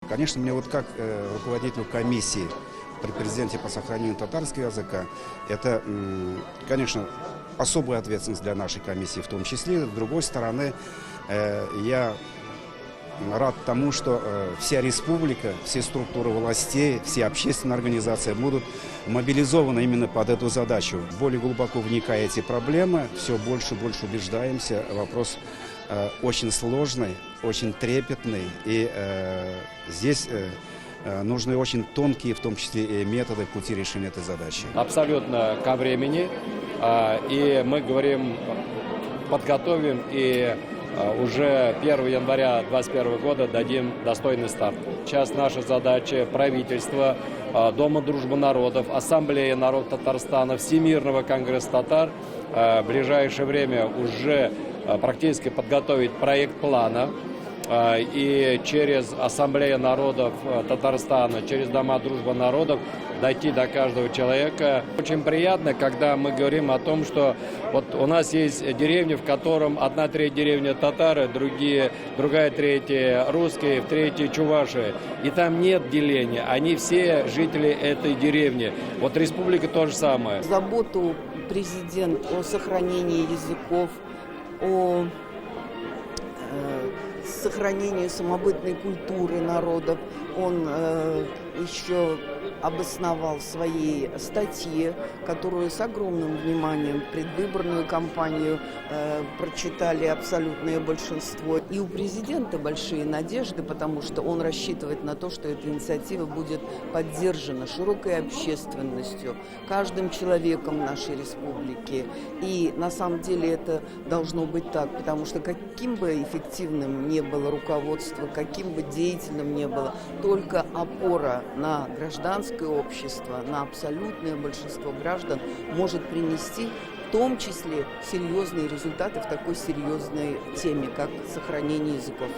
Конечно, мне вот как руководителю комиссии при президенте по сохранению татарского языка, это, конечно, особая ответственность для нашей комиссии в том числе. С другой стороны, я рад тому, что вся республика, все структуры властей, все общественные организации будут мобилизованы именно под эту задачу. Более глубоко вникая в эти проблемы, все больше и больше убеждаемся, вопрос очень сложный, очень трепетный, и здесь нужны очень тонкие, в том числе и методы, пути решения этой задачи. Абсолютно ко времени, и мы говорим, подготовим и уже 1 января 2021 года дадим достойный старт. Сейчас наша задача правительства, Дома дружбы народов, Ассамблея народов Татарстана, Всемирного конгресса татар в ближайшее время уже практически подготовить проект плана. И через Ассамблею народов Татарстана, через Дома дружбы народов дойти до каждого человека. Очень приятно, когда мы говорим о том, что вот у нас есть деревни, в котором 1/3 деревни татары, другая треть русские, в третьей чуваши. И там нет деления, они все жители этой деревни. Вот республика то же самое. Заботу президент о сохранении языков, о сохранению самобытной культуры народов. Он еще обосновал в своей статье, которую с огромным вниманием предвыборную кампанию прочитали абсолютное большинство. И у президента большие надежды, потому что он рассчитывает на то, что эта инициатива будет поддержана широкой общественностью, каждым человеком нашей республики. И на самом деле это должно быть так, потому что каким бы эффективным ни было руководство, каким бы деятельным ни было, только опора на гражданское общество, на абсолютное большинство граждан может принести в том числе серьезные результаты в такой серьезной теме, как сохранение языков.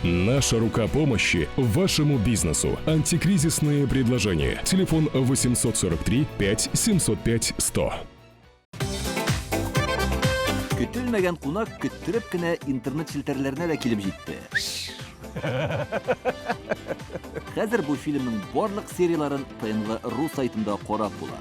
Наша рука помощи вашему бизнесу. Антикризисные предложения. Телефон 843 5 705 100. Көтелмәгән кунак көттүреп кенә интернет челтәрләренә дә килеп җитте. Хәзер бу фильмның барлык серияларын ТНВ.ру сайтында карап була.